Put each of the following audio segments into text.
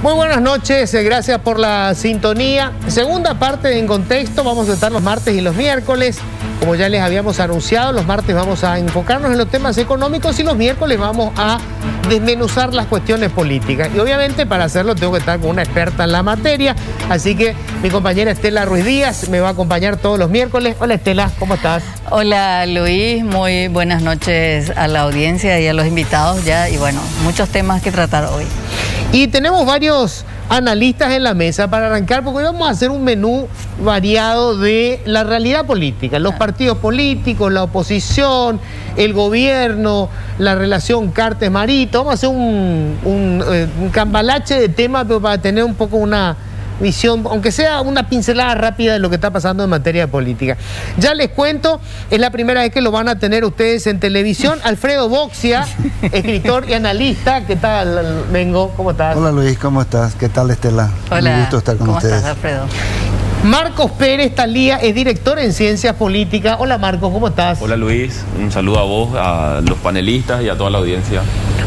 Muy buenas noches, gracias por la sintonía. Segunda parte de En Contexto, vamos a estar los martes y los miércoles. Como ya les habíamos anunciado, los martes vamos a enfocarnos en los temas económicos y los miércoles vamos a desmenuzar las cuestiones políticas. Y obviamente para hacerlo tengo que estar con una experta en la materia, así que mi compañera Estela Ruiz Díaz me va a acompañar todos los miércoles. Hola Estela, ¿cómo estás? Hola Luis, muy buenas noches a la audiencia y a los invitados ya, y bueno, muchos temas que tratar hoy. Y tenemos varios analistas en la mesa para arrancar, porque hoy vamos a hacer un menú variado de la realidad política, los partidos políticos, la oposición, el gobierno, la relación Cartes-Marito. Vamos a hacer un cambalache de temas, pero para tener un poco una visión, aunque sea una pincelada rápida de lo que está pasando en materia de política. Ya les cuento, es la primera vez que lo van a tener ustedes en televisión. Alfredo Boxia, escritor y analista. ¿Qué tal, Mengo? ¿Cómo estás? Hola Luis, ¿cómo estás? ¿Qué tal, Estela? Hola, un gusto estar con ¿cómo ustedes. estás, Alfredo? Marcos Pérez Talía es director en Ciencias Políticas. Hola Marcos, ¿cómo estás? Hola Luis, un saludo a vos, a los panelistas y a toda la audiencia.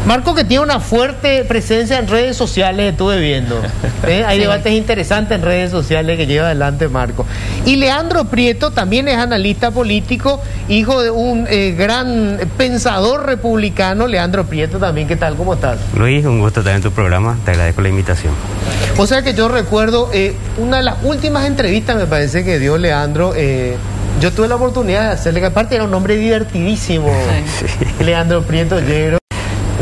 Marcos, que tiene una fuerte presencia en redes sociales, estuve viendo. Hay Sí. debates interesantes en redes sociales que lleva adelante Marcos. Y Leandro Prieto también es analista político, hijo de un gran pensador republicano. Leandro Prieto también, ¿qué tal? ¿Cómo estás? Luis, un gusto estar en tu programa, te agradezco la invitación. O sea que yo recuerdo una de las últimas entrevistas, me parece, que dio Leandro. Yo tuve la oportunidad de hacerle, que aparte era un hombre divertidísimo, Sí. Leandro Prieto Yegro.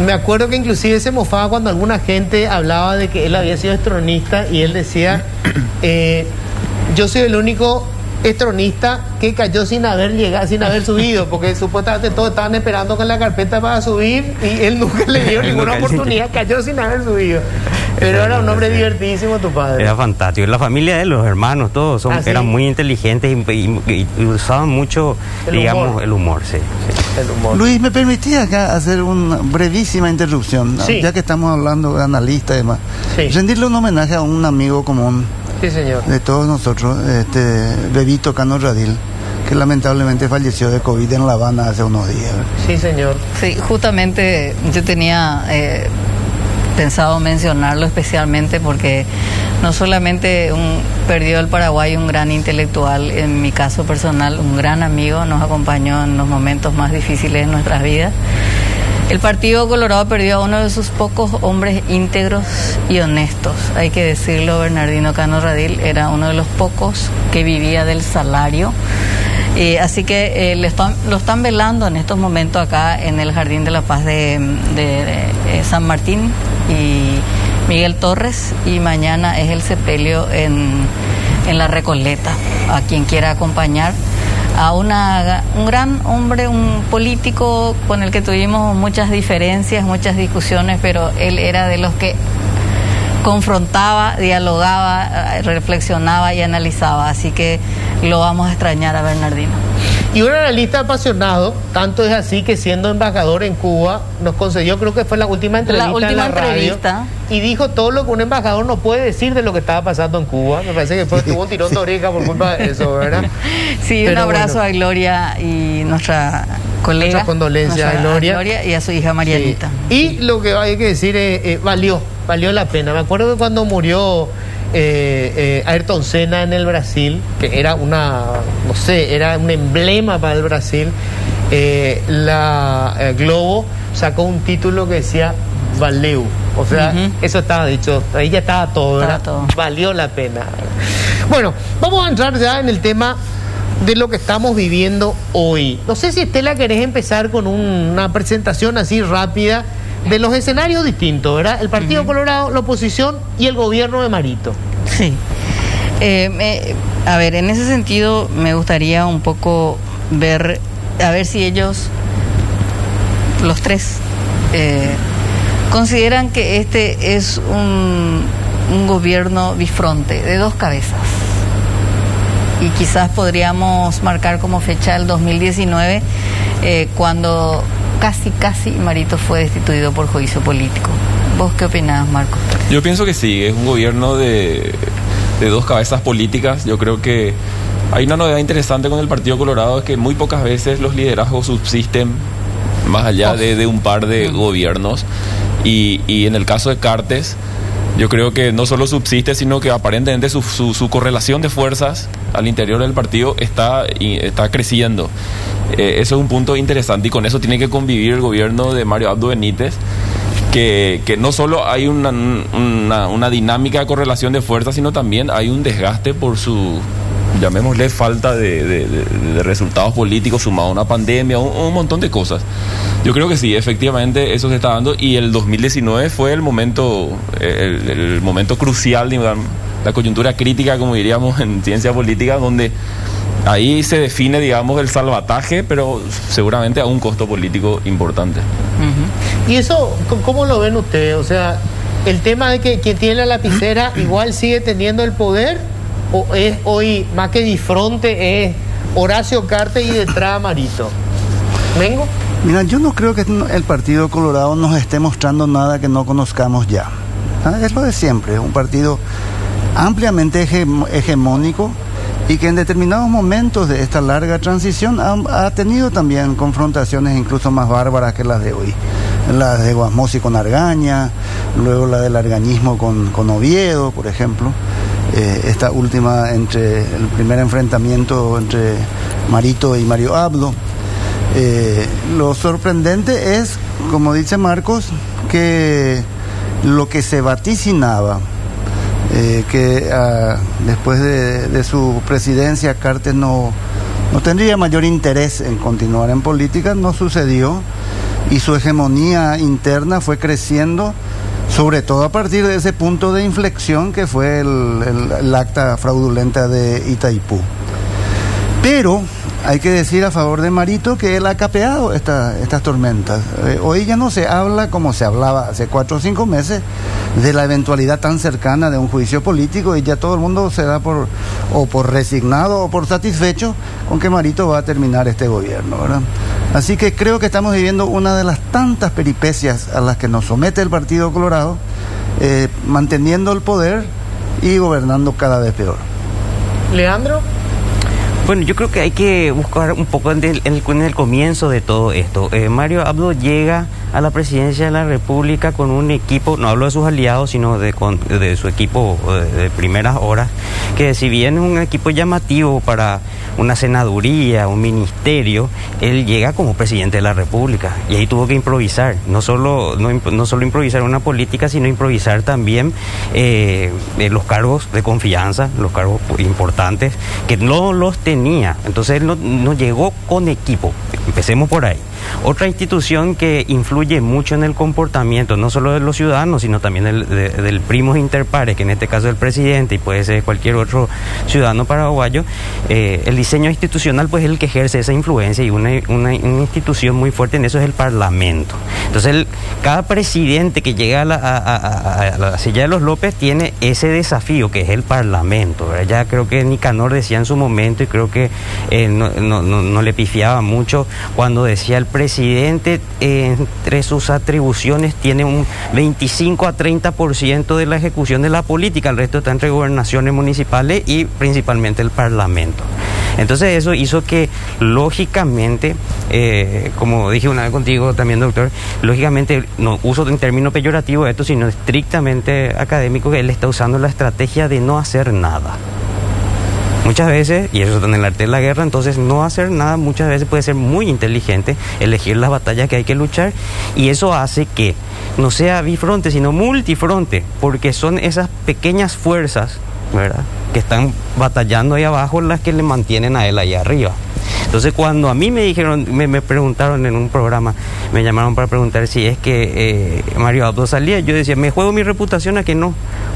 Me acuerdo que inclusive se mofaba cuando alguna gente hablaba de que él había sido estronista y él decía, yo soy el único estronista que cayó sin haber llegado, sin haber subido, porque supuestamente todos estaban esperando con la carpeta para subir y él nunca le dio ninguna oportunidad, cayó sin haber subido. Pero era un hombre divertidísimo tu padre. Era fantástico. La familia de los hermanos, todos ¿Sí? eran muy inteligentes y usaban mucho, digamos, el humor. Sí. El humor. Luis, ¿me permitís acá hacer una brevísima interrupción? Sí. Ya que estamos hablando de analistas y demás. Sí. Rendirle un homenaje a un amigo común Sí, señor. de todos nosotros, Bebito Cano Radil, que lamentablemente falleció de COVID en La Habana hace unos días. Sí, señor. Sí, justamente yo tenía pensado mencionarlo especialmente porque no solamente perdió el Paraguay un gran intelectual, en mi caso personal, un gran amigo, nos acompañó en los momentos más difíciles de nuestras vidas. El Partido Colorado perdió a uno de sus pocos hombres íntegros y honestos. Hay que decirlo, Bernardino Cano Radil era uno de los pocos que vivía del salario. Así que lo están velando en estos momentos acá en el Jardín de la Paz de San Martín y Miguel Torres, y mañana es el sepelio en La Recoleta, a quien quiera acompañar. A un gran hombre, un político con el que tuvimos muchas diferencias, muchas discusiones, pero él era de los que confrontaba, dialogaba, reflexionaba y analizaba, así que lo vamos a extrañar a Bernardino. Y un analista apasionado, tanto es así que siendo embajador en Cuba, nos concedió, creo que fue la última entrevista en la radio, y dijo todo lo que un embajador no puede decir de lo que estaba pasando en Cuba. Me parece que tuvo un tirón de oreja por culpa de eso, ¿verdad? Sí, pero un abrazo bueno, a Gloria y nuestra colega. Muchas condolencias a Gloria y a su hija Marianita. Sí. Y lo que hay que decir es, valió la pena. Me acuerdo que cuando murió Ayrton Senna en el Brasil, que era era un emblema para el Brasil, Globo sacó un título que decía Valeu. O sea, eso estaba dicho, ahí ya estaba todo, ¿verdad? Todo. Valió la pena. Bueno, vamos a entrar ya en el tema de lo que estamos viviendo hoy. No sé si Estela querés empezar con una presentación así rápida de los escenarios distintos, ¿verdad? El Partido Colorado, la oposición y el gobierno de Marito. Sí. A ver, en ese sentido me gustaría un poco ver si ellos, los tres, consideran que este es un gobierno bifronte, de dos cabezas. Y quizás podríamos marcar como fecha el 2019, cuando casi Marito fue destituido por juicio político. ¿Vos qué opinás, Marco? Yo pienso que sí, es un gobierno de dos cabezas políticas. Yo creo que hay una novedad interesante con el Partido Colorado, es que muy pocas veces los liderazgos subsisten más allá de un par de gobiernos. Y en el caso de Cartes, Yo creo que no solo subsiste, sino que aparentemente su correlación de fuerzas al interior del partido está creciendo. Eso es un punto interesante y con eso tiene que convivir el gobierno de Mario Abdo Benítez, que no solo hay una dinámica de correlación de fuerzas, sino también hay un desgaste por su, llamémosle, falta de resultados políticos sumado a una pandemia, un montón de cosas. Yo creo que sí, efectivamente eso se está dando y el 2019 fue el momento crucial, digamos, la coyuntura crítica, como diríamos en ciencia política, donde ahí se define, digamos, el salvataje, pero seguramente a un costo político importante. ¿Y eso cómo lo ven ustedes? O sea, el tema de que quien tiene la lapicera igual sigue teniendo el poder, o es hoy más que difronte es Horacio Cartes y detrás Marito. ¿Mengo? Mira, yo no creo que el Partido Colorado nos esté mostrando nada que no conozcamos ya. Es lo de siempre, un partido ampliamente hegemónico y que en determinados momentos de esta larga transición ha tenido también confrontaciones incluso más bárbaras que las de hoy. La de Guasmosi con Argaña, luego la del argañismo con Oviedo, por ejemplo. Esta última, entre el primer enfrentamiento entre Marito y Mario Abdo. Lo sorprendente es, como dice Marcos, que lo que se vaticinaba, que después de su presidencia Cartes no tendría mayor interés en continuar en política, no sucedió y su hegemonía interna fue creciendo, sobre todo a partir de ese punto de inflexión que fue el acta fraudulenta de Itaipú. Pero hay que decir a favor de Marito que él ha capeado estas tormentas. Hoy ya no se habla como se hablaba hace 4 o 5 meses de la eventualidad tan cercana de un juicio político y ya todo el mundo se da por resignado o por satisfecho con que Marito va a terminar este gobierno, ¿verdad? Así que creo que estamos viviendo una de las tantas peripecias a las que nos somete el Partido Colorado, manteniendo el poder y gobernando cada vez peor. ¿Leandro? Bueno, yo creo que hay que buscar un poco en el comienzo de todo esto. Mario Abdo llega a la presidencia de la República con un equipo, no hablo de sus aliados, sino de su equipo de primeras horas, que si bien es un equipo llamativo para una senaduría, un ministerio, él llega como presidente de la República y ahí tuvo que improvisar, no solo improvisar una política, sino improvisar también los cargos de confianza, los cargos importantes, que no los tenía. Entonces él no llegó con equipo, empecemos por ahí. Otra institución que influye mucho en el comportamiento, no solo de los ciudadanos, sino también del primos inter pares, que en este caso es el presidente y puede ser cualquier otro ciudadano paraguayo, el diseño institucional pues es el que ejerce esa influencia y una institución muy fuerte en eso es el Parlamento. Entonces cada presidente que llega a la silla de los López tiene ese desafío que es el Parlamento, ¿verdad? Ya creo que Nicanor decía en su momento y creo que no le pifiaba mucho cuando decía el presidente entre sus atribuciones tiene un 25 a 30% de la ejecución de la política, el resto está entre gobernaciones municipales y principalmente el Parlamento. Entonces eso hizo que lógicamente, como dije una vez contigo también, doctor, lógicamente no uso en término peyorativo esto, sino estrictamente académico, que él está usando la estrategia de no hacer nada. Muchas veces, y eso está en el arte de la guerra, entonces no hacer nada muchas veces puede ser muy inteligente, elegir las batallas que hay que luchar, y eso hace que no sea bifronte, sino multifronte, porque son esas pequeñas fuerzas, ¿verdad?, que están batallando ahí abajo las que le mantienen a él ahí arriba. Entonces cuando a mí me dijeron, me preguntaron en un programa, me llamaron para preguntar si es que Mario Abdo salía, yo decía, me juego mi reputación a que no,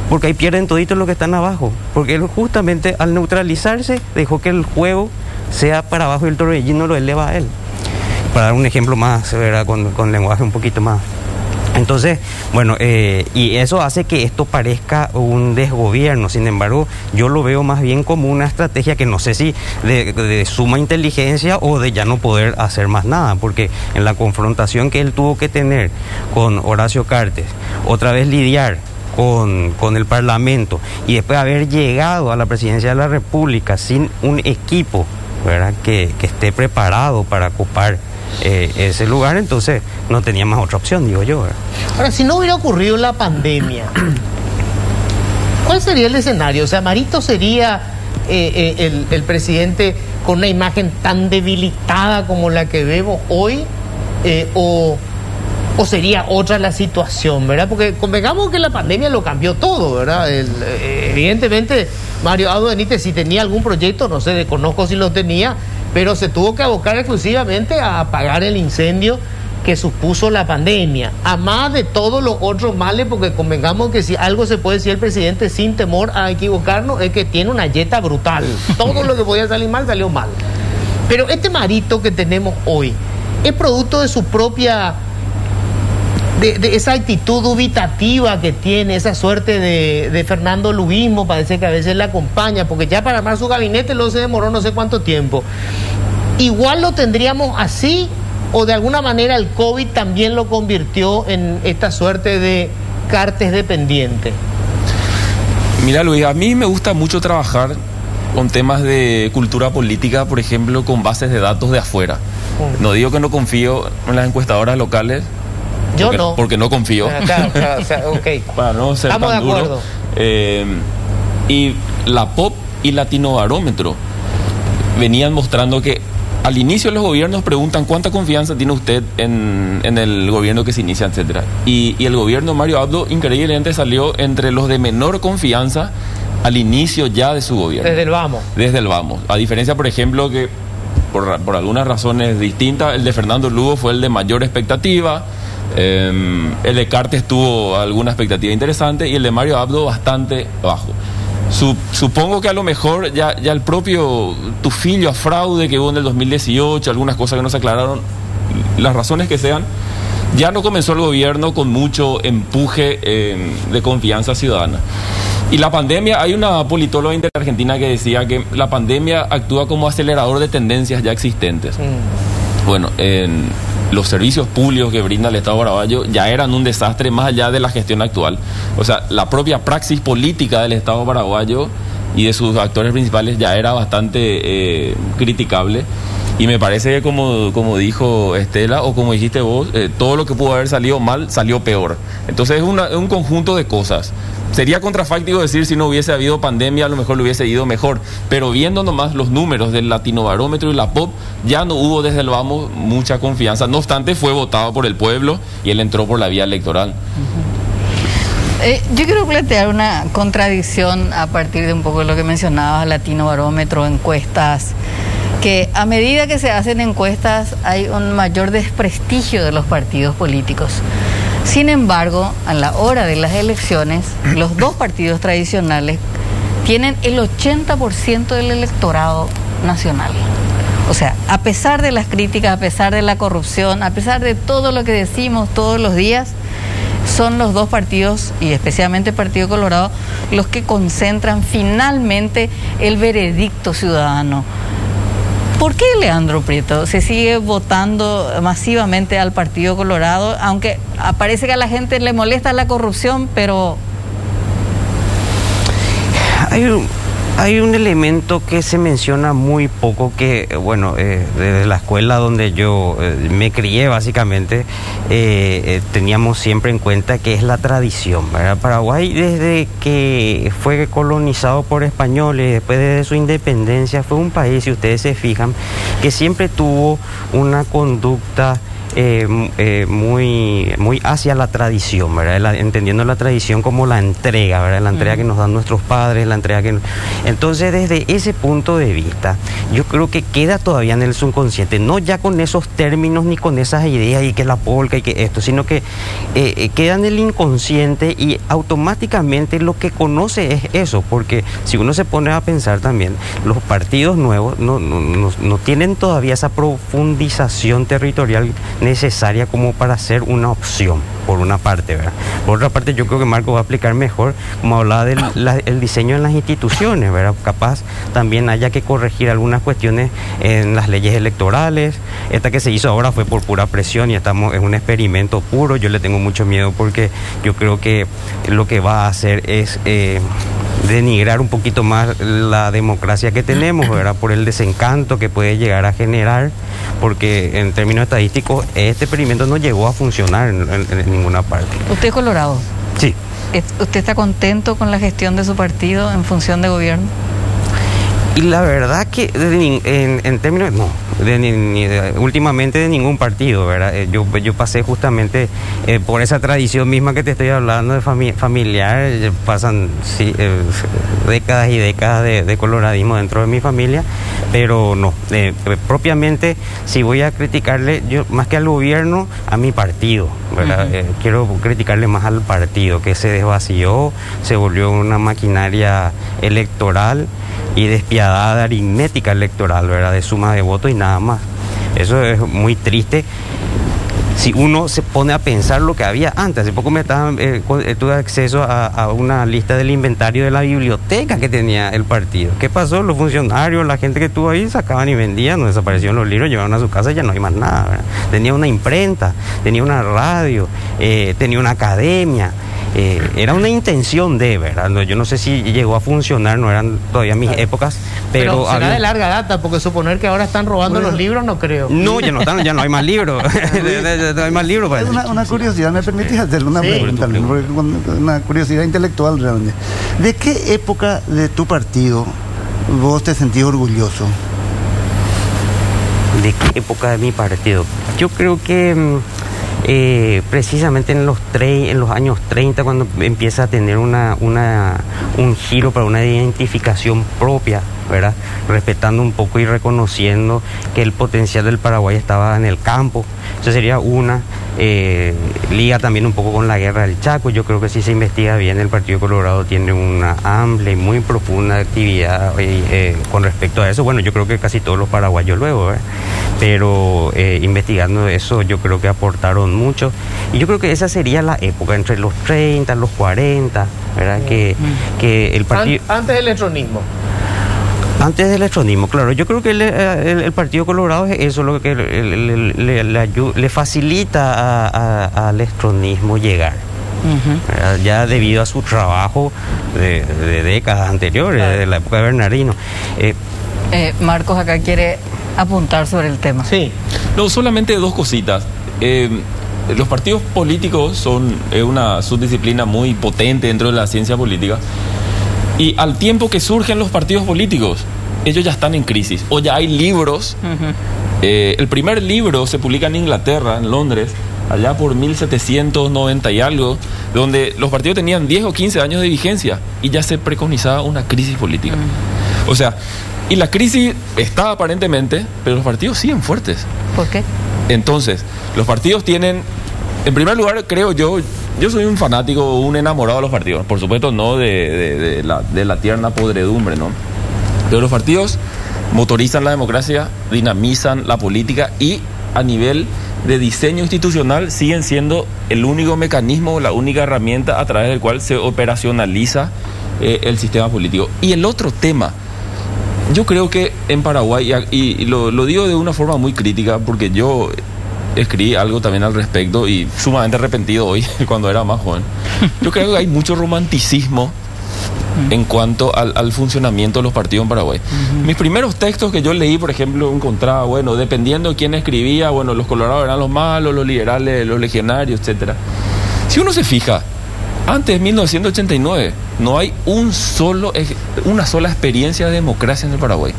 porque ahí pierden toditos los que están abajo, porque él justamente al neutralizarse dejó que el juego sea para abajo y el torbellino lo eleva a él. Para dar un ejemplo más, ¿verdad?, con lenguaje un poquito más. Entonces, bueno, y eso hace que esto parezca un desgobierno. Sin embargo, yo lo veo más bien como una estrategia que no sé si de suma inteligencia o de ya no poder hacer más nada, porque en la confrontación que él tuvo que tener con Horacio Cartes, otra vez lidiar con el Parlamento y después haber llegado a la presidencia de la República sin un equipo, ¿verdad?, que esté preparado para ocupar ese lugar, entonces no tenía más otra opción, digo yo, ¿verdad? Ahora, si no hubiera ocurrido la pandemia, ¿Cuál sería el escenario? O sea, Marito sería el presidente con una imagen tan debilitada como la que vemos hoy, o sería otra la situación, ¿verdad? Porque convengamos que la pandemia lo cambió todo, ¿verdad? Evidentemente, Mario Abdo Benítez, si tenía algún proyecto, no sé, desconozco si lo tenía, pero se tuvo que abocar exclusivamente a apagar el incendio que supuso la pandemia, a más de todos los otros males, porque convengamos que si algo se puede decir el presidente sin temor a equivocarnos, es que tiene una yeta brutal. Todo lo que podía salir mal, salió mal. Pero este Marito que tenemos hoy es producto de su propia, de esa actitud dubitativa que tiene, esa suerte de Fernando Luismo, parece que a veces le acompaña, porque ya para armar su gabinete luego se demoró no sé cuánto tiempo. Igual lo tendríamos así, o de alguna manera el COVID también lo convirtió en esta suerte de Cartes dependiente. Mira, Luis, a mí me gusta mucho trabajar con temas de cultura política, por ejemplo, con bases de datos de afuera. No digo que no confío en las encuestadoras locales. Yo porque, no. Porque no confío. Claro, o sea, okay. Para no ser Estamos tan de acuerdo. Duro. Y la POP y Latinobarómetro venían mostrando que al inicio los gobiernos preguntan cuánta confianza tiene usted en el gobierno que se inicia, etcétera. Y el gobierno Mario Abdo increíblemente salió entre los de menor confianza al inicio ya de su gobierno. Desde el vamos. Desde el vamos. A diferencia, por ejemplo, que por algunas razones distintas, el de Fernando Lugo fue el de mayor expectativa. El de Cartes tuvo alguna expectativa interesante y el de Mario Abdo bastante bajo. Supongo que a lo mejor ya el propio tufillo a fraude que hubo en el 2018, algunas cosas que no se aclararon, las razones que sean, ya no comenzó el gobierno con mucho empuje de confianza ciudadana. Y la pandemia, hay una politóloga interargentina que decía que la pandemia actúa como acelerador de tendencias ya existentes. Bueno, los servicios públicos que brinda el Estado paraguayo ya eran un desastre más allá de la gestión actual. O sea, la propia praxis política del Estado paraguayo y de sus actores principales ya era bastante criticable. Y me parece que como dijo Estela, o como dijiste vos, todo lo que pudo haber salido mal, salió peor. Entonces es un conjunto de cosas. Sería contrafáctico decir si no hubiese habido pandemia, a lo mejor le hubiese ido mejor. Pero viendo nomás los números del Latinobarómetro y la POP, ya no hubo desde el vamos mucha confianza. No obstante, fue votado por el pueblo y él entró por la vía electoral. Yo quiero plantear una contradicción a partir de un poco de lo que mencionabas, Latinobarómetro, encuestas, que a medida que se hacen encuestas hay un mayor desprestigio de los partidos políticos. Sin embargo, a la hora de las elecciones, los dos partidos tradicionales tienen el 80% del electorado nacional. O sea, a pesar de las críticas, a pesar de la corrupción, a pesar de todo lo que decimos todos los días, son los dos partidos, y especialmente el Partido Colorado, los que concentran finalmente el veredicto ciudadano. ¿Por qué, Leandro Prieto, se sigue votando masivamente al Partido Colorado, aunque parece que a la gente le molesta la corrupción, pero... Hay un elemento que se menciona muy poco, que, bueno, desde la escuela donde yo me crié, básicamente, teníamos siempre en cuenta que es la tradición, ¿verdad? Paraguay, desde que fue colonizado por españoles, después de su independencia, fue un país, si ustedes se fijan, que siempre tuvo una conducta muy hacia la tradición, ¿verdad? Entendiendo la tradición como la entrega, ¿verdad? La entrega que nos dan nuestros padres, la entrega que... Entonces, desde ese punto de vista, yo creo que queda todavía en el subconsciente, no ya con esos términos ni con esas ideas y que la polca y que esto, sino que queda en el inconsciente y automáticamente lo que conoce es eso, porque si uno se pone a pensar también, los partidos nuevos no tienen todavía esa profundización territorial necesaria como para ser una opción, por una parte, ¿verdad? Por otra parte, yo creo que Marco va a explicar mejor, como hablaba del diseño en las instituciones, ¿verdad? Capaz también haya que corregir algunas cuestiones en las leyes electorales. Esta que se hizo ahora fue por pura presión y estamos en un experimento puro. Yo le tengo mucho miedo porque yo creo que lo que va a hacer es denigrar un poquito más la democracia que tenemos, ¿verdad? Por el desencanto que puede llegar a generar, porque en términos estadísticos este experimento no llegó a funcionar en ninguna parte. ¿Usted es colorado? Sí. ¿Usted está contento con la gestión de su partido en función de gobierno? Y la verdad que en términos, no, últimamente de ningún partido, ¿verdad? Yo pasé justamente por esa tradición misma que te estoy hablando de familiar, pasan décadas y décadas de coloradismo dentro de mi familia, pero no, propiamente si voy a criticarle, yo más que al gobierno, a mi partido, ¿verdad? Quiero criticarle más al partido, que se desvació, se volvió una maquinaria electoral y despiadada aritmética electoral, ¿verdad? De suma de votos y nada más. Eso es muy triste si uno se pone a pensar lo que había antes. Hace poco tuve acceso a una lista del inventario de la biblioteca que tenía el partido. ¿Qué pasó? Los funcionarios, la gente que estuvo ahí sacaban y vendían, no desaparecieron los libros, llevaron a su casa y ya no hay más nada, ¿verdad? Tenía una imprenta, tenía una radio, tenía una academia. Era una intención de, ¿verdad? No, yo no sé si llegó a funcionar, no eran todavía mis épocas, pero será de larga data, porque suponer que ahora están robando los libros no creo. No, ya no hay más libros. No hay más libros para una curiosidad, ¿me permitís hacerle una pregunta? Una curiosidad intelectual realmente. ¿De qué época de tu partido vos te sentís orgulloso? ¿De qué época de mi partido? Yo creo que precisamente en los años 30, cuando empieza a tener un giro para una identificación propia, ¿verdad? Respetando un poco y reconociendo que el potencial del Paraguay estaba en el campo. Esa sería una. Liga también un poco con la guerra del Chaco. Yo creo que si se investiga bien, el Partido Colorado tiene una amplia y muy profunda actividad con respecto a eso. Bueno, yo creo que casi todos los paraguayos luego, ¿verdad? Pero investigando eso, yo creo que aportaron mucho. Y yo creo que esa sería la época, entre los 30, los 40, ¿verdad? Que el partido... Antes del electronismo. Antes del electronismo, claro. Yo creo que el Partido Colorado es eso lo que le facilita al electronismo llegar. Ya debido a su trabajo de décadas anteriores, de la época de Bernardino. Marcos acá quiere apuntar sobre el tema. Sí. No, solamente dos cositas. Los partidos políticos son una subdisciplina muy potente dentro de la ciencia política. Y al tiempo que surgen los partidos políticos, ellos ya están en crisis. O ya hay libros. El primer libro se publica en Inglaterra, en Londres, allá por 1790 y algo, donde los partidos tenían 10 o 15 años de vigencia y ya se preconizaba una crisis política. O sea, y la crisis está aparentemente, pero los partidos siguen fuertes. ¿Por qué? Entonces, los partidos tienen, en primer lugar, creo yo soy un fanático, un enamorado de los partidos. Por supuesto, no de la tierna podredumbre, ¿no? Pero los partidos motorizan la democracia, dinamizan la política y a nivel de diseño institucional siguen siendo el único mecanismo, la única herramienta a través del cual se operacionaliza el sistema político. Y el otro tema, yo creo que en Paraguay, y lo digo de una forma muy crítica, porque yo escribí algo también al respecto y sumamente arrepentido hoy, cuando era más joven. Yo creo que hay mucho romanticismo en cuanto al funcionamiento de los partidos en Paraguay. Mis primeros textos que yo leí, por ejemplo, encontraba, bueno, dependiendo de quién escribía, bueno, los colorados eran los malos, los liberales, los legionarios, etcétera. Si uno se fija, antes de 1989 no hay una sola experiencia de democracia en el Paraguay.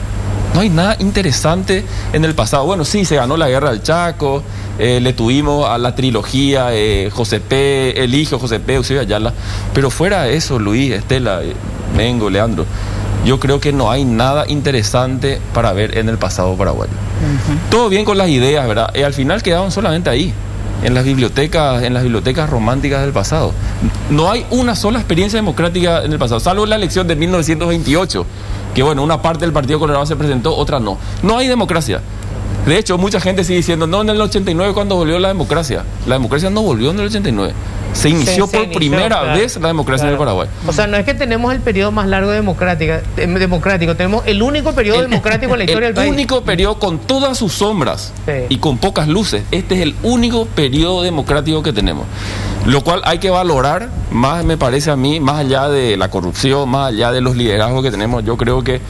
No hay nada interesante en el pasado. Bueno, sí, se ganó la guerra del Chaco, le tuvimos a la trilogía José P., Eligio, José P., Eusebio Ayala, pero fuera de eso, Luis, Estela, Mengo, Leandro, yo creo que no hay nada interesante para ver en el pasado paraguayo. Todo bien con las ideas, ¿verdad? Y al final quedaban solamente ahí, en las bibliotecas románticas del pasado. No hay una sola experiencia democrática en el pasado, salvo la elección de 1928, que bueno, una parte del Partido Colorado se presentó, otra no. No hay democracia. De hecho, mucha gente sigue diciendo, no, en el 89 cuando volvió la democracia. La democracia no volvió en el 89. Se inició por primera vez la democracia en el Paraguay. O sea, no es que tenemos el periodo más largo democrático, tenemos el único periodo democrático en la historia del país. El único periodo con todas sus sombras y con pocas luces. Este es el único periodo democrático que tenemos. Lo cual hay que valorar más, me parece a mí, más allá de la corrupción, más allá de los liderazgos que tenemos. Yo creo que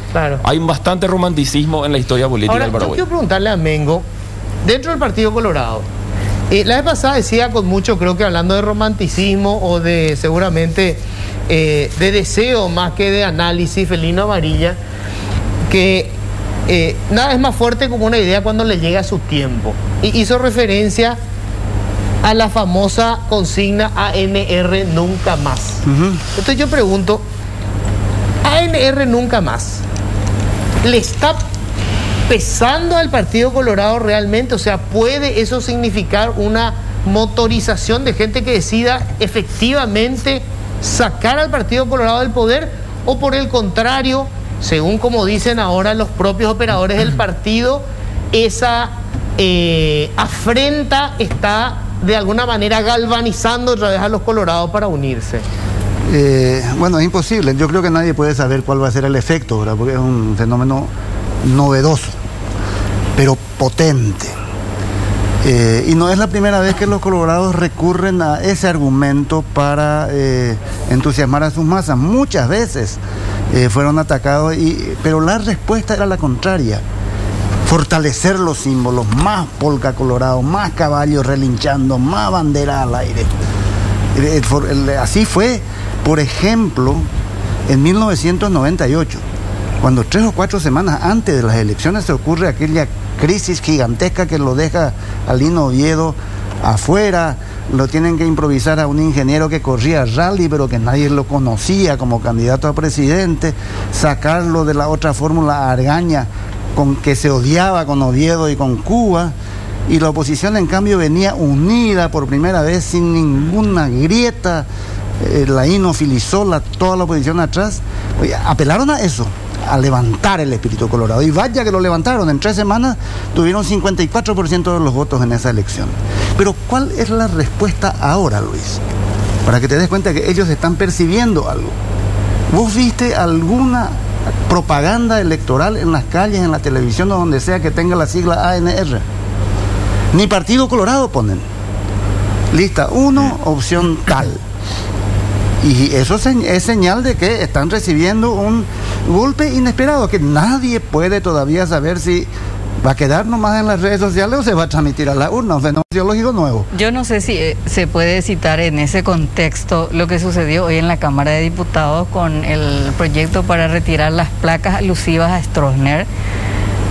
hay bastante romanticismo en la historia política del Paraguay. Yo quiero preguntarle a Mengo, dentro del Partido Colorado, La vez pasada decía con mucho, creo que hablando de romanticismo o de seguramente de deseo más que de análisis, Felino Amarilla, que nada es más fuerte como una idea cuando le llega a su tiempo. Y hizo referencia a la famosa consigna ANR nunca más. Entonces yo pregunto, ANR nunca más, ¿le está pesando al Partido Colorado realmente? O sea, ¿puede eso significar una motorización de gente que decida efectivamente sacar al Partido Colorado del poder? ¿O por el contrario, según como dicen ahora los propios operadores del partido, esa afrenta está de alguna manera galvanizando otra vez a los colorados para unirse? Bueno, es imposible. Yo creo que nadie puede saber cuál va a ser el efecto, ¿verdad? Porque es un fenómeno novedoso, pero potente. Y no es la primera vez que los colorados recurren a ese argumento para entusiasmar a sus masas. Muchas veces fueron atacados, pero la respuesta era la contraria. Fortalecer los símbolos, más polka colorado, más caballos relinchando, más bandera al aire. Así fue, por ejemplo, en 1998, cuando 3 o 4 semanas antes de las elecciones se ocurre aquella crisis gigantesca que lo deja a Lino Oviedo afuera, lo tienen que improvisar a un ingeniero que corría rally pero que nadie lo conocía como candidato a presidente, sacarlo de la otra fórmula Argaña, con que se odiaba con Oviedo y con Cuba, y la oposición en cambio venía unida por primera vez sin ninguna grieta. La INO filizó toda la oposición atrás. Oye, apelaron a eso, a levantar el espíritu colorado, y vaya que lo levantaron. En 3 semanas tuvieron 54% de los votos en esa elección. Pero ¿cuál es la respuesta ahora, Luis? Para que te des cuenta que ellos están percibiendo algo. ¿Vos viste alguna propaganda electoral en las calles, en la televisión o donde sea que tenga la sigla ANR? Ni Partido Colorado ponen. Lista 1, opción tal. Y eso es señal de que están recibiendo un golpe inesperado, que nadie puede todavía saber si va a quedar nomás en las redes sociales o se va a transmitir a la urna. Un fenómeno sociológico nuevo. Yo no sé si se puede citar en ese contexto lo que sucedió hoy en la Cámara de Diputados con el proyecto para retirar las placas alusivas a Stroessner.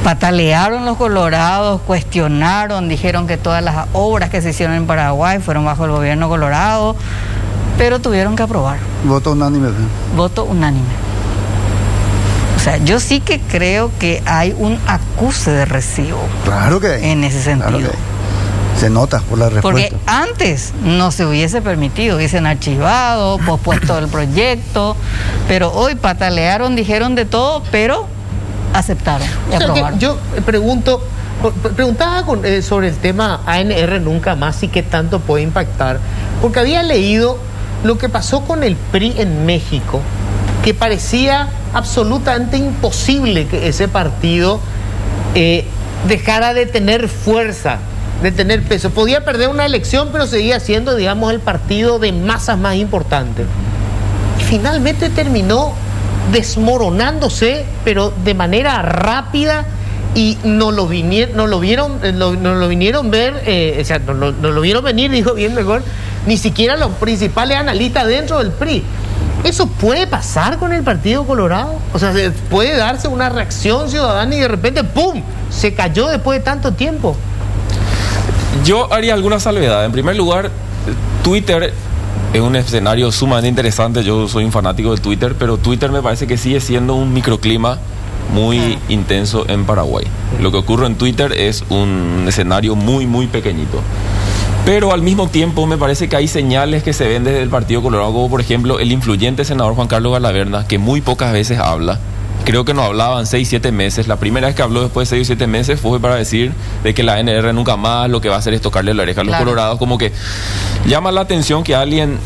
Patalearon los colorados, cuestionaron, dijeron que todas las obras que se hicieron en Paraguay fueron bajo el gobierno colorado, pero tuvieron que aprobar. Voto unánime. Voto unánime. O sea, yo sí que creo que hay un acuse de recibo. Claro que hay. En ese sentido. Claro que hay. Se nota por la respuesta. Porque antes no se hubiese permitido, hubiesen archivado, pospuesto el proyecto, pero hoy patalearon, dijeron de todo, pero aceptaron y aprobaron. Yo preguntaba sobre el tema ANR nunca más y qué tanto puede impactar, porque había leído lo que pasó con el PRI en México, que parecía absolutamente imposible que ese partido dejara de tener fuerza, de tener peso. Podía perder una elección, pero seguía siendo, digamos, el partido de masas más importante. Y finalmente terminó desmoronándose, pero de manera rápida, y no lo vieron venir, digo bien mejor, ni siquiera los principales analistas dentro del PRI. ¿Eso puede pasar con el Partido Colorado? O sea, ¿puede darse una reacción ciudadana y de repente ¡pum!, se cayó después de tanto tiempo? Yo haría alguna salvedad. En primer lugar, Twitter es un escenario sumamente interesante. Yo soy un fanático de Twitter, pero Twitter me parece que sigue siendo un microclima muy intenso en Paraguay. Lo que ocurre en Twitter es un escenario muy, muy pequeñito. Pero al mismo tiempo me parece que hay señales que se ven desde el Partido Colorado, como por ejemplo el influyente senador Juan Carlos Galaverna, que muy pocas veces habla. Creo que no hablaba en 6-7 meses. La primera vez que habló después de 6 o 7 meses fue para decir de que la ANR nunca más lo que va a hacer es tocarle la oreja a los colorados. Como que llama la atención que alguien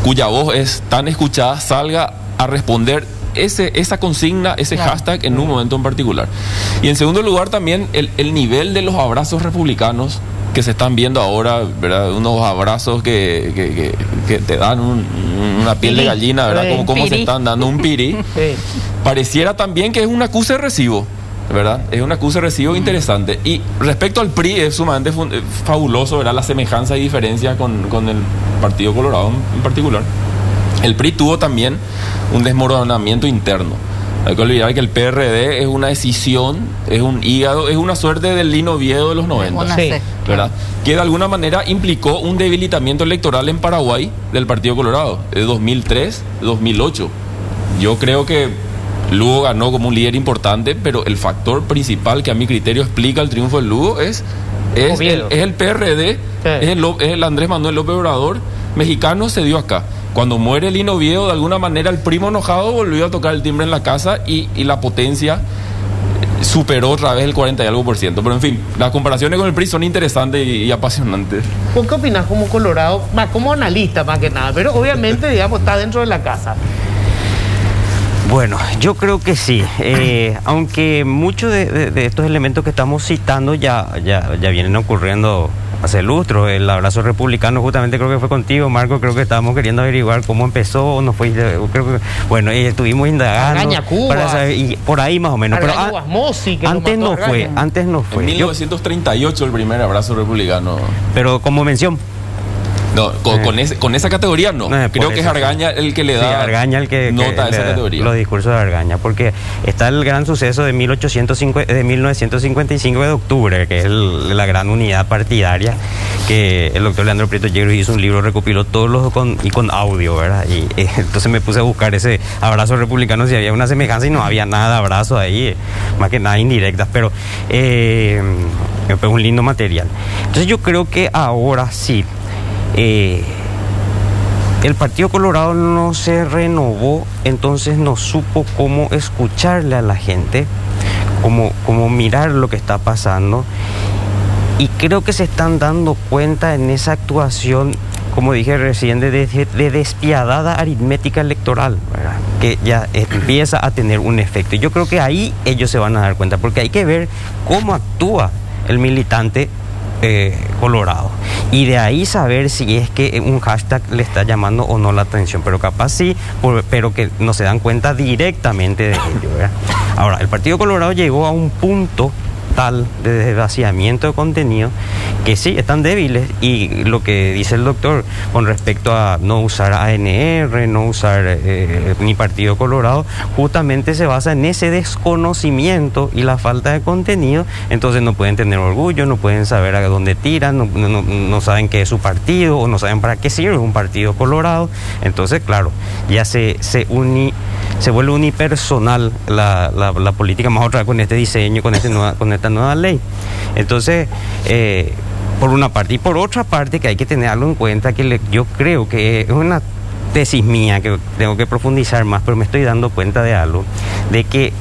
cuya voz es tan escuchada salga a responder esa consigna, ese hashtag en un momento en particular. Y en segundo lugar también el nivel de los abrazos republicanos que se están viendo ahora, ¿verdad? Unos abrazos que te dan una piel de gallina, ¿verdad? Como se están dando un piri. Pareciera también que es un acuse de recibo. ¿verdad? Es un acuse-recibo interesante. Y respecto al PRI, es sumamente fabuloso, ¿verdad? La semejanza y diferencia con el Partido Colorado en particular. El PRI tuvo también un desmoronamiento interno. Hay que olvidar que el PRD es una decisión, es un hígado, es una suerte del Lino Oviedo de los 90, Sí. ¿verdad? Que de alguna manera implicó un debilitamiento electoral en Paraguay del Partido Colorado, de 2003, 2008. Yo creo que Lugo ganó como un líder importante, pero el factor principal que a mi criterio explica el triunfo del Lugo es el PRD, es el Andrés Manuel López Obrador mexicano, se dio acá. Cuando muere Lino Oviedo, de alguna manera el primo enojado volvió a tocar el timbre en la casa y la potencia superó otra vez el 40 y algo %. Pero en fin, las comparaciones con el PRI son interesantes y apasionantes. ¿Por qué opinas como Colorado? Como analista más que nada, pero obviamente, digamos, está dentro de la casa. Bueno, yo creo que sí, aunque muchos de estos elementos que estamos citando ya vienen ocurriendo hace lustros. El abrazo republicano justamente creo que fue contigo, Marco, creo que estábamos queriendo averiguar cómo empezó o no fue, creo que, bueno, estuvimos indagando Argaña, Cuba, para saber, y por ahí más o menos, pero Guasmosi, que antes lo no mató fue, Argaña. antes no fue. En 1938 el primer abrazo republicano. Pero como mención. No, con esa categoría no. Creo que es eso, Argaña el que le da sí, Argaña el que nota a esa categoría. Los discursos de Argaña, porque está el gran suceso de 1955 de octubre, que es la gran unidad partidaria, que el doctor Leandro Prieto Yegros hizo un libro, recopiló todos los con audio, ¿verdad? Y entonces me puse a buscar ese abrazo republicano, si había una semejanza, y no había nada de abrazo ahí, más que nada indirectas, pero es un lindo material. Entonces yo creo que ahora sí, el Partido Colorado no se renovó, entonces no supo cómo escucharle a la gente, cómo mirar lo que está pasando, y creo que se están dando cuenta en esa actuación, como dije recién, de despiadada aritmética electoral, ¿verdad? Que ya empieza a tener un efecto. Y yo creo que ahí ellos se van a dar cuenta, porque hay que ver cómo actúa el militante colorado, y de ahí saber si es que un hashtag le está llamando o no la atención, pero capaz sí, pero que no se dan cuenta directamente de ello, ¿verdad? Ahora, el Partido Colorado llegó a un punto tal de desvaciamiento de contenido que sí, están débiles, y lo que dice el doctor con respecto a no usar ANR, no usar ni Partido Colorado, justamente se basa en ese desconocimiento y la falta de contenido. Entonces no pueden tener orgullo, no pueden saber a dónde tiran, no saben qué es su partido, o no saben para qué sirve un Partido Colorado. Entonces, claro, ya se vuelve unipersonal la política, más otra vez con este diseño, con esta nueva ley. Entonces, por una parte, y por otra parte, que hay que tenerlo en cuenta, que yo creo que es una tesis mía que tengo que profundizar más, pero me estoy dando cuenta de algo, de que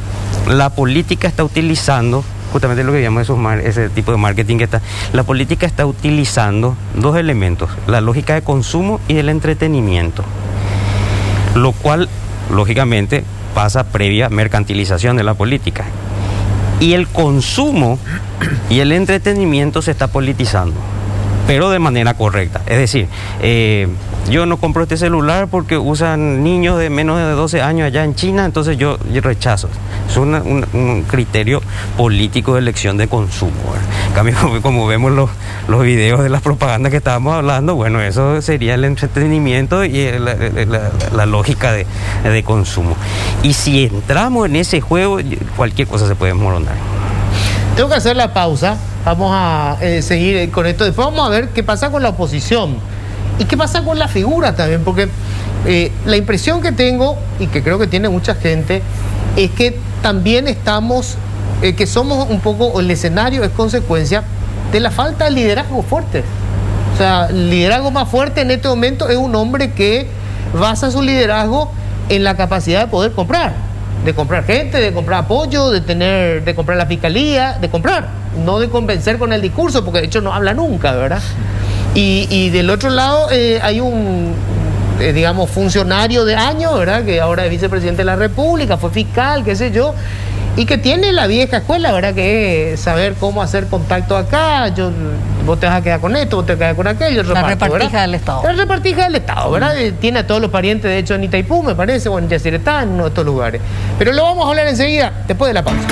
la política está utilizando, justamente lo que llamamos ese tipo de marketing que está, la política está utilizando dos elementos: la lógica de consumo y del entretenimiento, lo cual lógicamente pasa previa mercantilización de la política. Y el consumo y el entretenimiento se está politizando, pero de manera correcta. Es decir, yo no compro este celular porque usan niños de menos de 12 años allá en China, entonces yo rechazo. Es un criterio político de elección de consumo, ¿verdad? En cambio, como vemos los videos de las propagandas que estábamos hablando, bueno, eso sería el entretenimiento y la lógica de consumo. Y si entramos en ese juego, cualquier cosa se puede desmoronar. Tengo que hacer la pausa. Vamos a seguir con esto. Después vamos a ver qué pasa con la oposición y qué pasa con la figura también, porque la impresión que tengo, y que creo que tiene mucha gente, es que también estamos, que somos un poco, el escenario es consecuencia de la falta de liderazgo fuerte. O sea, el liderazgo más fuerte en este momento es un hombre que basa su liderazgo en la capacidad de poder comprar. De comprar gente, de comprar apoyo, de comprar la fiscalía, de comprar, no de convencer con el discurso, porque de hecho no habla nunca, ¿verdad? Y del otro lado hay un, digamos, funcionario de años, ¿verdad? Que ahora es vicepresidente de la República, fue fiscal, qué sé yo, y que tiene la vieja escuela, ¿verdad? Que es saber cómo hacer contacto acá, vos te vas a quedar con esto, vos te vas a quedar con aquello, la repartija del Estado. La repartija del Estado, ¿verdad? Tiene a todos los parientes, de hecho, en Itaipú, me parece, o en Yacyretá, en uno de estos lugares. Pero lo vamos a hablar enseguida, después de la pausa.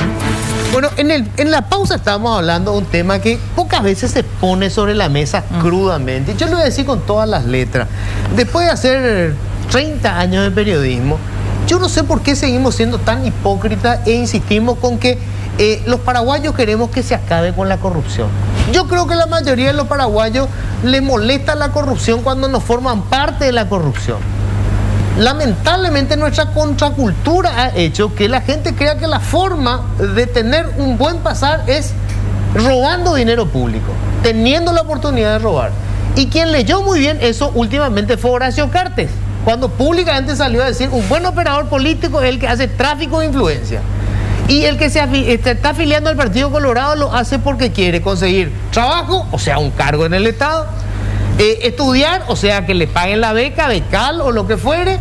Bueno, en la pausa estábamos hablando de un tema que pocas veces se pone sobre la mesa crudamente. Yo lo voy a decir con todas las letras. Después de hacer 30 años de periodismo, yo no sé por qué seguimos siendo tan hipócritas e insistimos con que los paraguayos queremos que se acabe con la corrupción. Yo creo que la mayoría de los paraguayos les molesta la corrupción cuando no forman parte de la corrupción. Lamentablemente nuestra contracultura ha hecho que la gente crea que la forma de tener un buen pasar es robando dinero público, teniendo la oportunidad de robar. Y quien leyó muy bien eso últimamente fue Horacio Cartes, cuando públicamente salió a decir un buen operador político es el que hace tráfico de influencia. Y el que está afiliando al Partido Colorado lo hace porque quiere conseguir trabajo, o sea, un cargo en el Estado, estudiar, o sea, que le paguen la beca, becal o lo que fuere,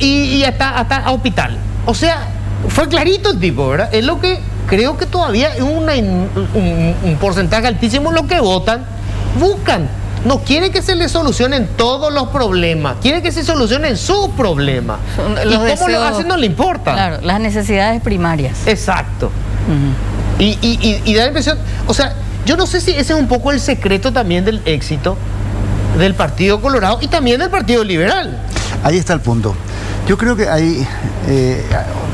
y hasta a hospital. O sea, fue clarito el tipo, ¿verdad? Es lo que creo que todavía es un porcentaje altísimo lo que votan, buscan. No quiere que se les solucionen todos los problemas, quiere que se solucionen sus problemas. Y cómo lo hacen no le importa. Claro, las necesidades primarias. Exacto. Y da la impresión, o sea, yo no sé si ese es un poco el secreto también del éxito del Partido Colorado y también del Partido Liberal. Ahí está el punto. Yo creo que hay,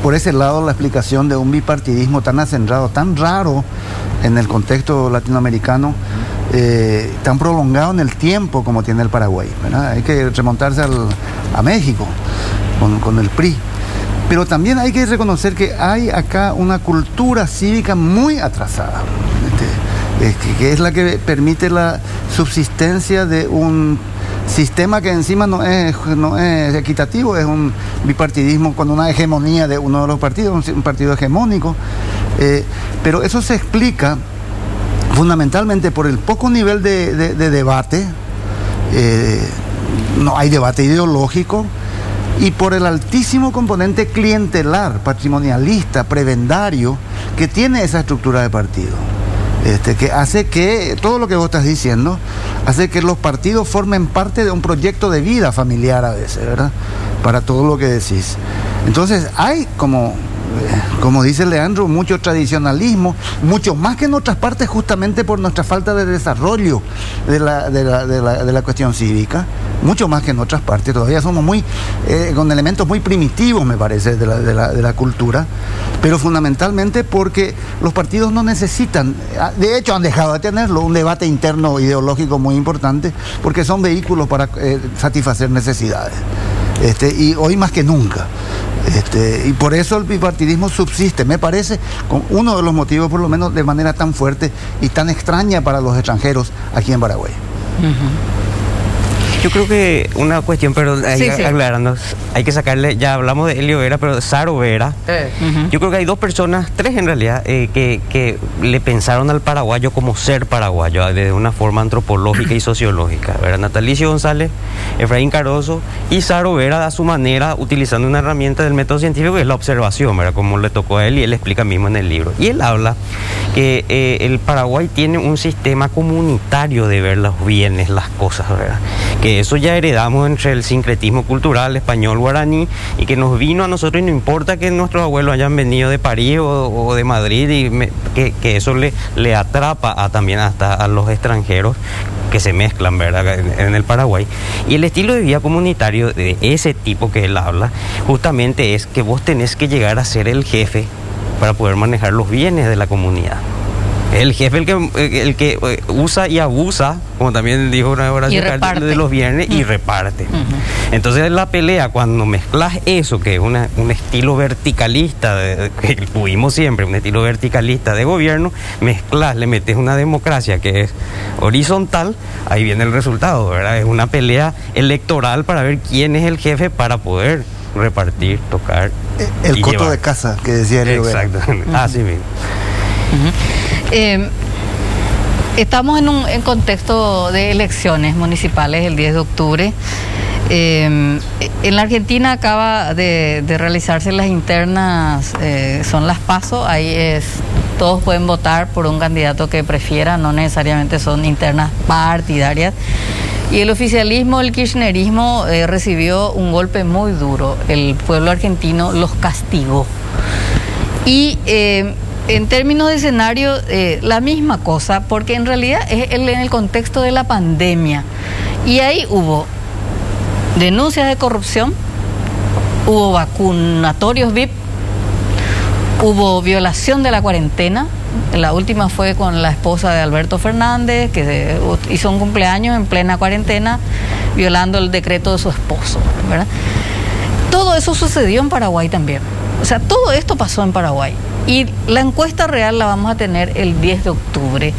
por ese lado, la explicación de un bipartidismo tan acendrado, tan raro en el contexto latinoamericano, tan prolongado en el tiempo como tiene el Paraguay, ¿verdad? Hay que remontarse a México con el PRI. Pero también hay que reconocer que hay acá una cultura cívica muy atrasada, que es la que permite la subsistencia de un sistema que encima no es equitativo, es un bipartidismo con una hegemonía de uno de los partidos, un partido hegemónico, pero eso se explica fundamentalmente por el poco nivel de debate, no hay debate ideológico, y por el altísimo componente clientelar, patrimonialista, prebendario que tiene esa estructura de partido. Que hace que, todo lo que vos estás diciendo, hace que los partidos formen parte de un proyecto de vida familiar a veces, ¿verdad? Para todo lo que decís. Entonces hay, como dice Leandro, mucho tradicionalismo, mucho más que en otras partes, justamente por nuestra falta de desarrollo de la cuestión cívica, mucho más que en otras partes. Todavía somos muy con elementos muy primitivos, me parece, de la cultura, pero fundamentalmente porque los partidos no necesitan, de hecho han dejado de tenerlo, un debate interno ideológico muy importante, porque son vehículos para satisfacer necesidades. Y hoy más que nunca. Y por eso el bipartidismo subsiste, me parece, con uno de los motivos, por lo menos, de manera tan fuerte y tan extraña para los extranjeros aquí en Paraguay. Yo creo que una cuestión, pero aclarando, hay que sacarle, ya hablamos de Elio Vera, pero Saro Vera, yo creo que hay dos personas, tres en realidad, que le pensaron al paraguayo como ser paraguayo, de una forma antropológica y sociológica, ¿verdad? Natalicio González, Efraín Caroso y Saro Vera a su manera, utilizando una herramienta del método científico que es la observación, ¿verdad? Como le tocó a él y él explica mismo en el libro. Y él habla que el Paraguay tiene un sistema comunitario de ver los bienes, las cosas, ¿verdad? Que eso ya heredamos entre el sincretismo cultural español guaraní y que nos vino a nosotros, y no importa que nuestros abuelos hayan venido de París o de Madrid, y que eso le atrapa también hasta a los extranjeros que se mezclan, ¿verdad?, en el Paraguay. Y el estilo de vida comunitario de ese tipo que él habla justamente es que vos tenés que llegar a ser el jefe para poder manejar los bienes de la comunidad. El jefe el que usa y abusa, como también dijo una oración, de los bienes y reparte. Entonces la pelea, cuando mezclas eso, que es un estilo verticalista, que tuvimos siempre, un estilo verticalista de gobierno, mezclas, le metes una democracia que es horizontal, ahí viene el resultado, ¿verdad? Es una pelea electoral para ver quién es el jefe para poder repartir, tocar. El coto llevar de casa, que decía el Exacto, así mismo. Estamos en contexto de elecciones municipales el 10 de octubre. En la Argentina acaba de realizarse las internas, son las PASO, ahí todos pueden votar por un candidato que prefieran, no necesariamente son internas partidarias. Y el oficialismo, el kirchnerismo, recibió un golpe muy duro. El pueblo argentino los castigó. Y en términos de escenario, la misma cosa, porque en realidad es en el contexto de la pandemia. Y ahí hubo denuncias de corrupción, hubo vacunatorios VIP, hubo violación de la cuarentena. La última fue con la esposa de Alberto Fernández, que hizo un cumpleaños en plena cuarentena, violando el decreto de su esposo, ¿verdad? Todo eso sucedió en Paraguay también. O sea, todo esto pasó en Paraguay. Y la encuesta real la vamos a tener el 10 de octubre.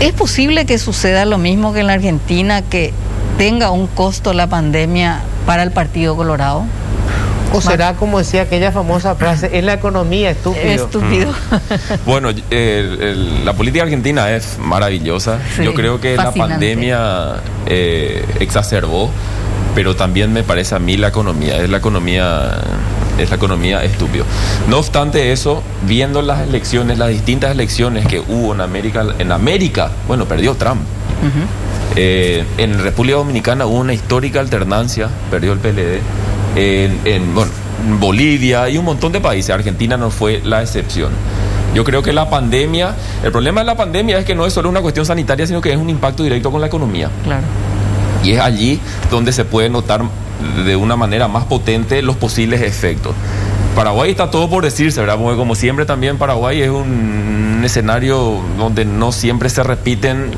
¿Es posible que suceda lo mismo que en la Argentina, que tenga un costo la pandemia para el Partido Colorado? ¿O será, como decía aquella famosa frase, es la economía, estúpido? Estúpido. Bueno, la política argentina es maravillosa. Sí, yo creo que fascinante. la pandemia exacerbó, pero también me parece a mí la economía es la economía estúpido. No obstante eso, viendo las elecciones, las distintas elecciones que hubo en América, bueno, perdió Trump. En República Dominicana hubo una histórica alternancia, perdió el PLD. En Bolivia y un montón de países. Argentina no fue la excepción. Yo creo que la pandemia, el problema de la pandemia es que no es solo una cuestión sanitaria, sino que es un impacto directo con la economía. Claro. Y es allí donde se puede notar de una manera más potente los posibles efectos. Paraguay está todo por decirse, ¿verdad? Porque como siempre también Paraguay es un escenario donde no siempre se repiten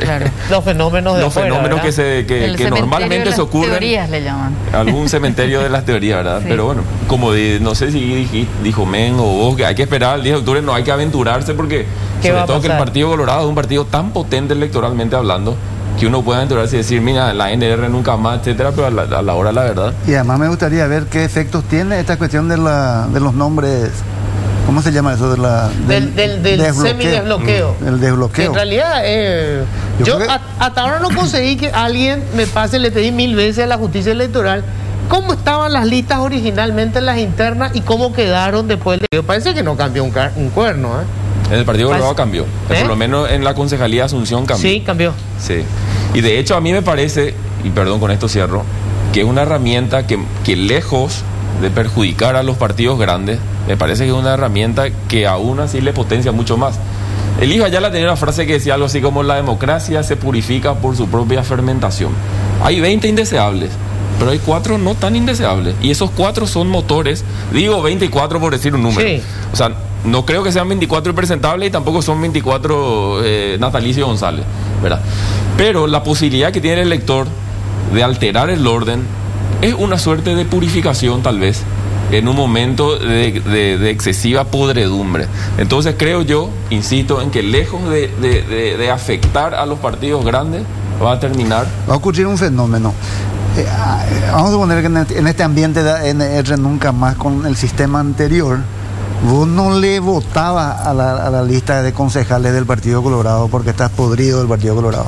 los fenómenos de los afuera, fenómenos que normalmente se ocurren. Teorías le llaman. Algún cementerio de las teorías, ¿verdad? Sí. Pero bueno, como no sé si dijo Men o vos, que hay que esperar el 10 de octubre, no hay que aventurarse porque sobre todo que el Partido Colorado es un partido tan potente electoralmente hablando, que uno pueda aventurarse y decir, mira, la NR nunca más, etcétera, pero a la hora de la verdad. Y además me gustaría ver qué efectos tiene esta cuestión de los nombres, ¿cómo se llama eso? Del semidesbloqueo. El desbloqueo. En realidad, yo hasta ahora no conseguí que alguien me pase, le pedí 1000 veces a la justicia electoral cómo estaban las listas originalmente en las internas y cómo quedaron después del... Parece que no cambió un cuerno, ¿eh? En el Partido Colorado cambió. Por lo menos en la Concejalía de Asunción cambió. Sí, cambió. Sí. Y de hecho a mí me parece, y perdón, con esto cierro, que es una herramienta que lejos de perjudicar a los partidos grandes, me parece que es una herramienta que aún así le potencia mucho más. El hijo Ayala tenía una frase que decía algo así como: la democracia se purifica por su propia fermentación. Hay 20 indeseables, pero hay 4 no tan indeseables. Y esos 4 son motores. Digo 24 por decir un número. Sí. O sea, no creo que sean 24 impresentables y tampoco son 24 Natalicio González, ¿verdad? Pero la posibilidad que tiene el elector de alterar el orden es una suerte de purificación, tal vez, en un momento de excesiva podredumbre. Entonces creo yo, insisto, en que lejos de afectar a los partidos grandes, va a terminar... Va a ocurrir un fenómeno. Vamos a suponer que en este ambiente de ANR nunca más, con el sistema anterior, vos no le votabas a la lista de concejales del Partido Colorado porque estás podrido del Partido Colorado.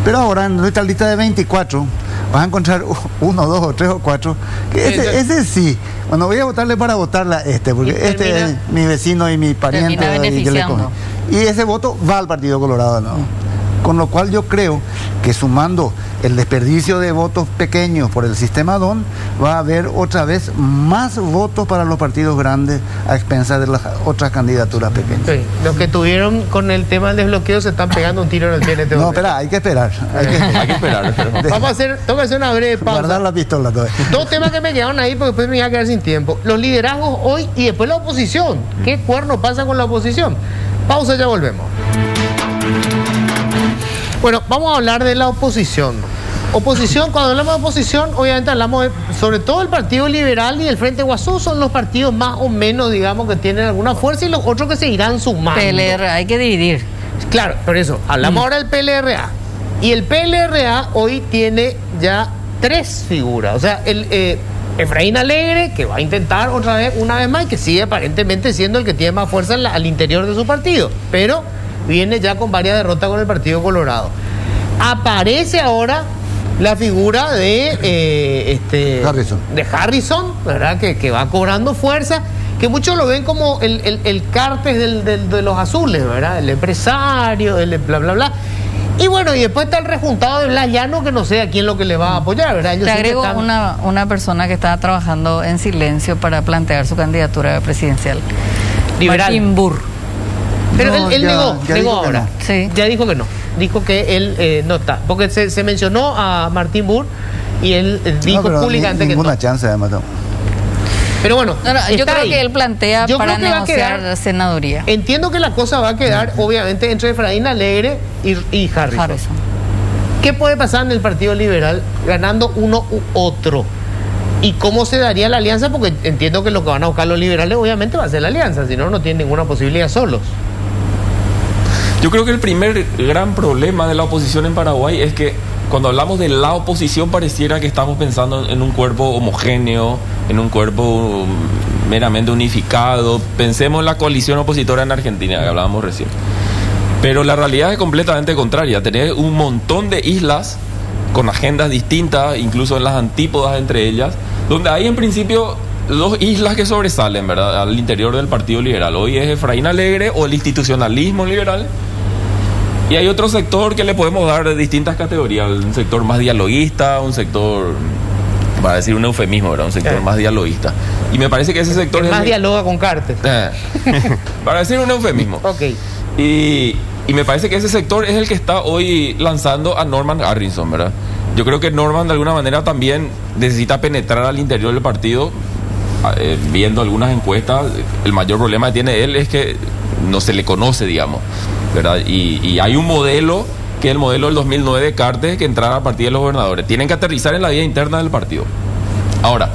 Pero ahora en nuestra lista de 24 vas a encontrar 1, 2 o 3 o 4 que ese sí. Bueno, voy a votarle para votarle a porque este es mi vecino y mi pariente y ese voto va al Partido Colorado, ¿no? Con lo cual yo creo que sumando el desperdicio de votos pequeños por el sistema DON, va a haber otra vez más votos para los partidos grandes a expensas de las otras candidaturas pequeñas. Sí. Los que tuvieron con el tema del desbloqueo se están pegando un tiro en el pie en este momento. No, espera, hay que esperar. Hay que esperar. Tengo que hacer una breve pausa. Guardar la pistola todavía. 2 temas que me quedaron ahí porque después me iba a quedar sin tiempo. Los liderazgos hoy y después la oposición. ¿Qué cuerno pasa con la oposición? Pausa, ya volvemos. Bueno, vamos a hablar de la oposición. Oposición, cuando hablamos de oposición, obviamente hablamos sobre todo el Partido Liberal y el Frente Guasú, son los partidos más o menos, digamos, que tienen alguna fuerza y los otros que se irán sumando. PLRA, hay que dividir. Claro, por eso, hablamos ahora del PLRA. Y el PLRA hoy tiene ya 3 figuras. O sea, Efraín Alegre, que va a intentar una vez más, y que sigue aparentemente siendo el que tiene más fuerza al interior de su partido. Pero viene ya con varias derrotas con el Partido Colorado. Aparece ahora la figura de Harrison, ¿verdad? Que va cobrando fuerza, que muchos lo ven como el Cartes de los azules, ¿verdad? El empresario, el bla bla bla. Y bueno, y después está el rejuntado de Blas Llano, que no sé a quién lo que le va a apoyar, ¿verdad? Ellos Te siempre agrego están- una persona que estaba trabajando en silencio para plantear su candidatura presidencial. Liberal. Martín Burr. Pero No, él ya negó dijo que ahora. no. Sí. Ya dijo que no. Dijo que él no está. Porque se mencionó a Martín Burr y él dijo No, pero públicamente que ninguna no. chance además. Pero bueno, No, no, yo está creo ahí. que él plantea Yo para creo que va a negociar quedar- senaduría. Entiendo que la cosa va a quedar, obviamente, entre Efraín Alegre y Harrison. Harrison. ¿Qué puede pasar en el Partido Liberal ganando uno u otro? ¿Y cómo se daría la alianza? Porque entiendo que lo que van a buscar los liberales, obviamente, va a ser la alianza. Si no, no tienen ninguna posibilidad solos. Yo creo que el primer gran problema de la oposición en Paraguay es que cuando hablamos de la oposición pareciera que estamos pensando en un cuerpo homogéneo, en un cuerpo meramente unificado. Pensemos en la coalición opositora en Argentina, que hablábamos recién. Pero la realidad es completamente contraria. Tenés un montón de islas con agendas distintas, incluso en las antípodas entre ellas, donde hay en principio dos islas que sobresalen, ¿verdad?, al interior del Partido Liberal. Hoy es Efraín Alegre o el institucionalismo liberal. Y hay otro sector que le podemos dar distintas categorías. Un sector más dialoguista, un sector, para decir un eufemismo, ¿verdad?, un sector más dialoguista. Y me parece que ese sector Es es más el- dialoga con Cartes. para decir un eufemismo. Ok. Y me parece que ese sector es el que está hoy lanzando a Norman Harrison, ¿verdad? Yo creo que Norman de alguna manera también necesita penetrar al interior del partido. Viendo algunas encuestas, el mayor problema que tiene él es que no se le conoce, digamos, ¿verdad? Y hay un modelo, que es el modelo del 2009 de Cartes, que entrara a partir de los gobernadores. Tienen que aterrizar en la vida interna del partido. Ahora,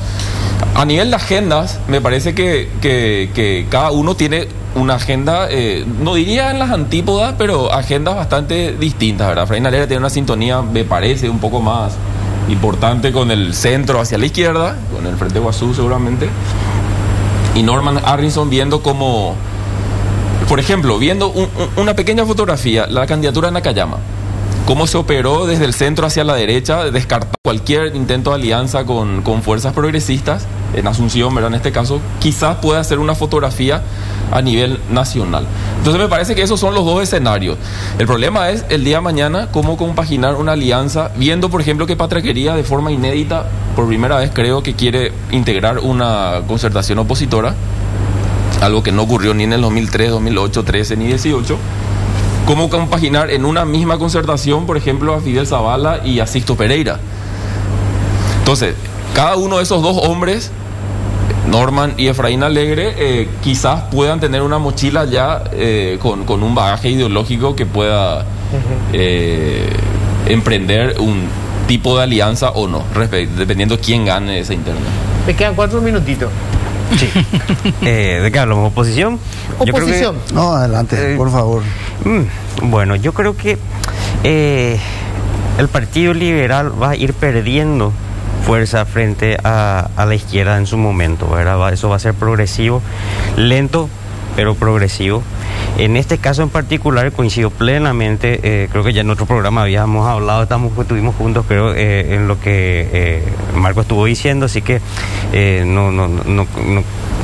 a nivel de agendas, me parece que cada uno tiene una agenda, no diría en las antípodas, pero agendas bastante distintas, ¿verdad? Efraín Alegre tiene una sintonía, me parece, un poco más importante con el centro hacia la izquierda, con el Frente Guazú seguramente. Y Norman Harrison viendo como, por ejemplo, viendo una pequeña fotografía, la candidatura de Nakayama. Cómo se operó desde el centro hacia la derecha, descartando cualquier intento de alianza con fuerzas progresistas, en Asunción, ¿verdad? En este caso, quizás pueda hacer una fotografía a nivel nacional. Entonces me parece que esos son los dos escenarios. El problema es el día de mañana cómo compaginar una alianza, viendo por ejemplo que Patraquería de forma inédita, por primera vez creo que quiere integrar una concertación opositora, algo que no ocurrió ni en el 2003, 2008, 13 ni 18. Cómo compaginar en una misma concertación, por ejemplo, a Fidel Zavala y a Sixto Pereira. Entonces, cada uno de esos dos hombres, Norman y Efraín Alegre, quizás puedan tener una mochila ya con un bagaje ideológico que pueda emprender un tipo de alianza o no, dependiendo quién gane esa interna. Me quedan 4 minutitos. ¿De qué hablamos? ¿Oposición? Yo creo que- Oposición. No, adelante, por favor. Bueno, yo creo que el Partido Liberal va a ir perdiendo fuerza frente a la izquierda en su momento, ¿verdad? Eso va a ser progresivo, lento, pero progresivo. En este caso en particular coincido plenamente, creo que ya en otro programa habíamos hablado, estuvimos juntos, creo, en lo que Marco estuvo diciendo, así que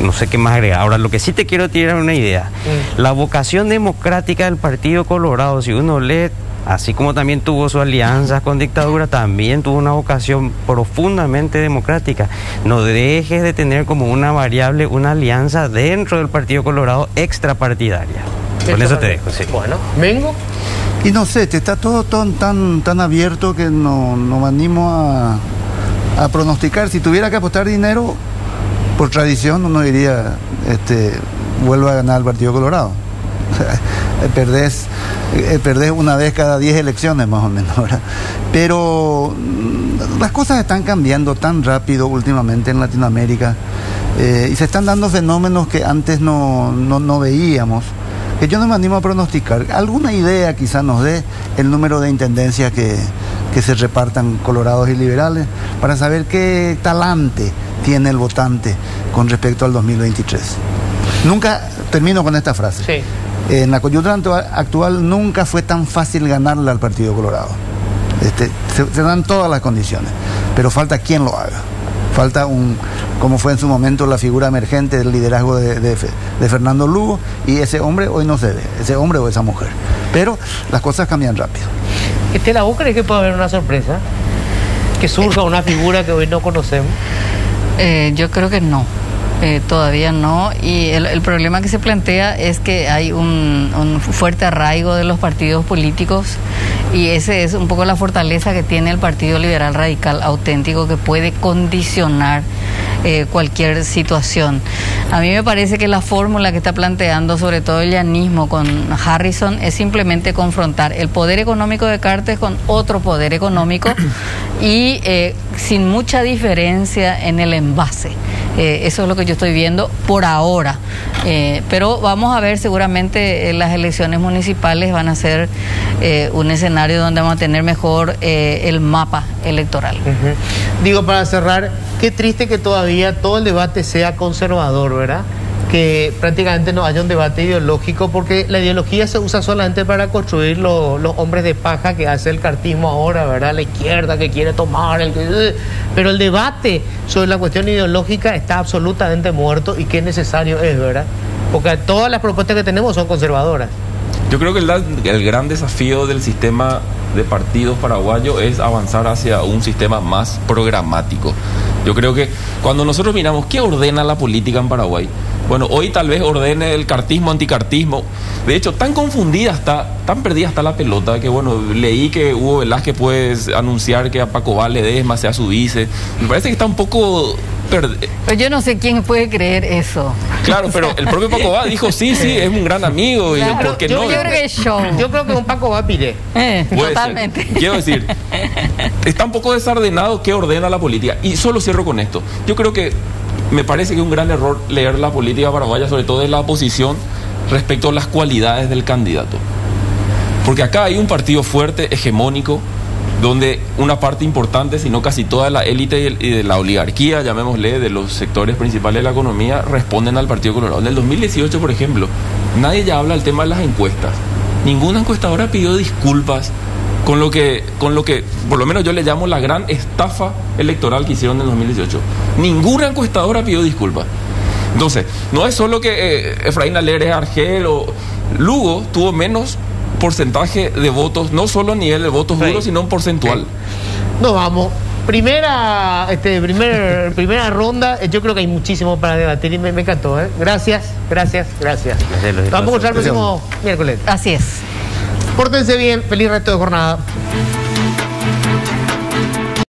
no sé qué más agregar. Ahora, lo que sí te quiero tirar una idea. La vocación democrática del Partido Colorado, si uno lee, así como también tuvo sus alianzas con dictadura, también tuvo una vocación profundamente democrática. No dejes de tener como una variable una alianza dentro del Partido Colorado extrapartidaria. Con eso te dejo, sí. Bueno, vengo. Y no sé, está todo tan abierto que no me animo a pronosticar. Si tuviera que apostar dinero, por tradición uno diría, vuelva a ganar el Partido Colorado. Perdés una vez cada 10 elecciones más o menos, ¿verdad? Pero las cosas están cambiando tan rápido últimamente en Latinoamérica, y se están dando fenómenos que antes no veíamos, que yo no me animo a pronosticar. Alguna idea quizás nos dé el número de intendencias que se repartan colorados y liberales, para saber qué talante tiene el votante con respecto al 2023. Nunca, termino con esta frase. Sí. En la coyuntura actual nunca fue tan fácil ganarle al Partido Colorado. Se dan todas las condiciones, pero falta quien lo haga. Falta como fue en su momento la figura emergente del liderazgo de Fernando Lugo, y ese hombre hoy no se ve, ese hombre o esa mujer. Pero las cosas cambian rápido. Estela, ¿vos crees que puede haber una sorpresa? Que surja una figura que hoy no conocemos. Yo creo que no. Todavía no, y el problema que se plantea es que hay un fuerte arraigo de los partidos políticos, y ese es un poco la fortaleza que tiene el Partido Liberal Radical Auténtico, que puede condicionar cualquier situación. A mí me parece que la fórmula que está planteando sobre todo el llanismo con Harrison es simplemente confrontar el poder económico de Cartes con otro poder económico y sin mucha diferencia en el envase. Eso es lo que yo estoy viendo por ahora, pero vamos a ver, seguramente las elecciones municipales van a ser un escenario donde vamos a tener mejor el mapa electoral. Digo, para cerrar, qué triste que todavía todo el debate sea conservador, ¿verdad? Que prácticamente no haya un debate ideológico, porque la ideología se usa solamente para construir los hombres de paja que hace el cartismo ahora, ¿verdad? La izquierda que quiere tomar, pero el debate sobre la cuestión ideológica está absolutamente muerto, y qué necesario es, ¿verdad? Porque todas las propuestas que tenemos son conservadoras. Yo creo que el gran desafío del sistema de partidos paraguayo es avanzar hacia un sistema más programático. Yo creo que cuando nosotros miramos qué ordena la política en Paraguay, bueno, hoy tal vez ordene el cartismo, anticartismo. De hecho, tan confundida está, tan perdida está la pelota, que bueno, leí que Hugo Velázquez puede anunciar que a Paco Vale Ledesma sea su vice. Me parece que está un poco... Pero yo no sé quién puede creer eso. Claro, pero el propio Paco Vale dijo, sí, es un gran amigo. Claro, y ¿por qué no? Yo creo que es show. Yo creo que un Paco va a pide. Totalmente. Quiero decir, está un poco desordenado qué ordena la política. Y solo cierro con esto. Yo creo que me parece que es un gran error leer la política paraguaya, sobre todo de la oposición, respecto a las cualidades del candidato. Porque acá hay un partido fuerte, hegemónico, donde una parte importante, si no casi toda la élite y de la oligarquía, llamémosle, de los sectores principales de la economía, responden al Partido Colorado. En el 2018, por ejemplo, nadie ya habla del tema de las encuestas. Ninguna encuestadora pidió disculpas con lo que, por lo menos yo le llamo la gran estafa electoral que hicieron en el 2018. Ninguna encuestadora pidió disculpas. Entonces, no es solo que Efraín Alegre Argel o Lugo tuvo menos porcentaje de votos, no solo a nivel de votos duros, sino en porcentual. Nos vamos. Primera ronda. Yo creo que hay muchísimo para debatir y me encantó, ¿eh? Gracias. Vamos a escuchar el próximo miércoles. Así es. Pórtense bien, feliz resto de jornada.